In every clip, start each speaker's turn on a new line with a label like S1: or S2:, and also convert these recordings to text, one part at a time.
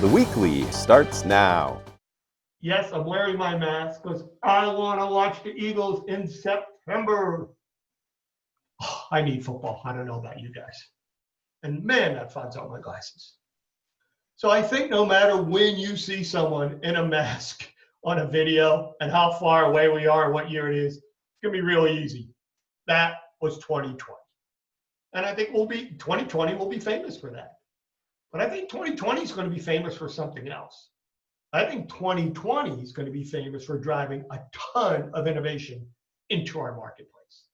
S1: The Weekly starts now.
S2: Yes, I'm wearing my mask because I want to watch the Eagles in September. Oh, I need football. I don't know about you guys. And man, that fogs out my glasses. So I think no matter when you see someone in a mask on a video and how far away we are, what year it is, it's going to be really easy. That was 2020. And I think 2020 will be famous for that. But I think 2020 is going to be famous for something else. I think 2020 is going to be famous for driving a ton of innovation into our marketplace.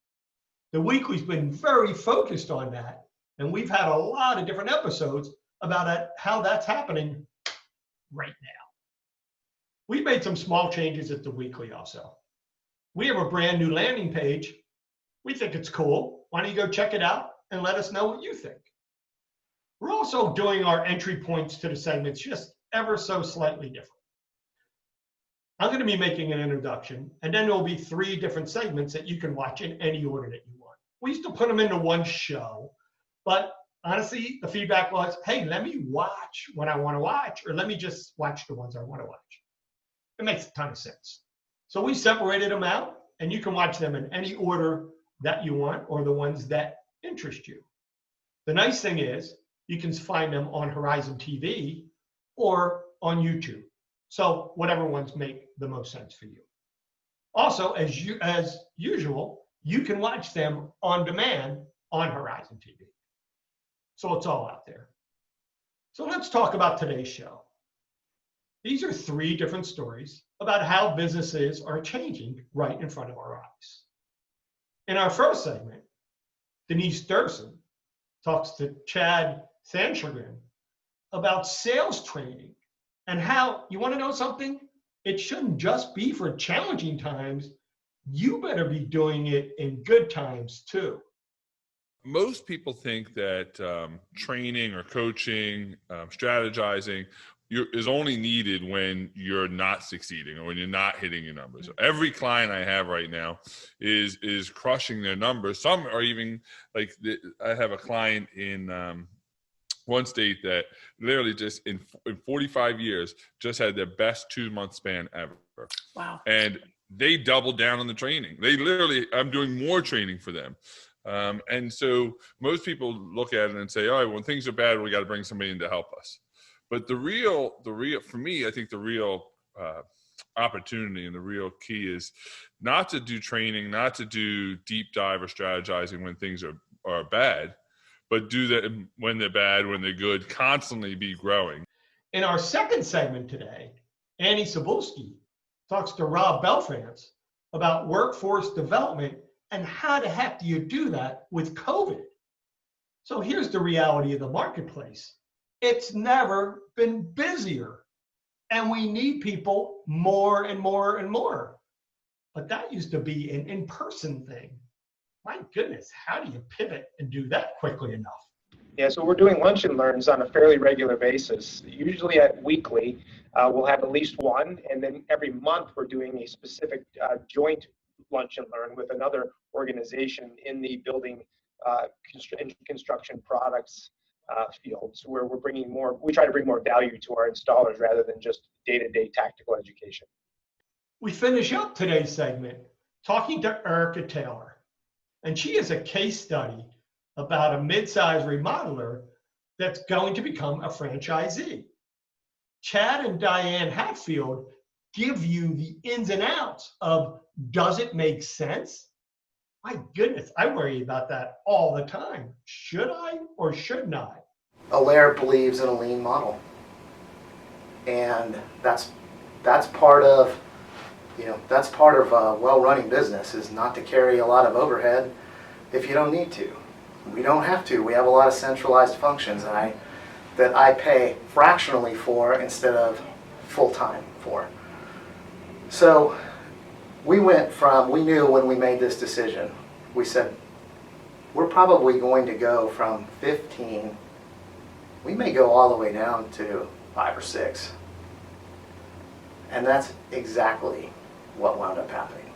S2: The Weekly's been very focused on that, and we've had a lot of different episodes about how that's happening right now. We made some small changes at the Weekly also. We have a brand new landing page. We think it's cool. Why don't you go check it out and let us know what you think? We're also doing our entry points to the segments just ever so slightly different. I'm going to be making an introduction, and then there'll be 3 different segments that you can watch in any order that you want. We used to put them into one show, but honestly, the feedback was, hey, let me watch what I want to watch, or let me just watch the ones I want to watch. It makes a ton of sense. So we separated them out, and you can watch them in any order that you want, or the ones that interest you. The nice thing is, you can find them on Horizon TV or on YouTube. So whatever ones make the most sense for you. Also, as usual, you can watch them on demand on Horizon TV. So it's all out there. So let's talk about today's show. These are 3 different stories about how businesses are changing right in front of our eyes. In our first segment, Denise Durson talks to Chad Sanschagrin about sales training and how, you want to know something? It shouldn't just be for challenging times. You better be doing it in good times too.
S3: Most people think that training or coaching, strategizing is only needed when you're not succeeding or when you're not hitting your numbers. So every client I have right now is crushing their numbers. Some are even like I have a client in one state that literally just in 45 years just had their best 2-month span ever.
S4: Wow.
S3: And they doubled down on the training. I'm doing more training for them. And so most people look at it and say, oh, when things are bad, we got to bring somebody in to help us. But the real, for me, I think the real opportunity and the real key is not to do training, not to do deep dive or strategizing when things are bad, but do that when they're bad, when they're good, constantly be growing.
S2: In our second segment today, Annie Cebulski talks to Rob Belfrance about workforce development and how the heck do you do that with COVID? So here's the reality of the marketplace. It's never been busier, and we need people more and more and more. But that used to be an in-person thing. My goodness, how do you pivot and do that quickly enough?
S5: Yeah, so we're doing lunch and learns on a fairly regular basis. Usually at Weekly, we'll have at least one, and then every month we're doing a specific joint lunch and learn with another organization in the building construction products fields, where we try to bring more value to our installers rather than just day-to-day tactical education.
S2: We finish up today's segment talking to Erica Taylor, and she is a case study about a mid-size remodeler that's going to become a franchisee. Chad and Diane Hatfield give you the ins and outs of, does it make sense? My goodness, I worry about that all the time. Should I or shouldn't I?
S6: Allaire believes in a lean model, and that's part of a well-running business, is not to carry a lot of overhead if you don't need to. We don't have to. We have a lot of centralized functions that I pay fractionally for instead of full-time for. So we knew when we made this decision, we said, we're probably going to go from 15, we may go all the way down to 5 or 6. And that's exactly what wound up happening.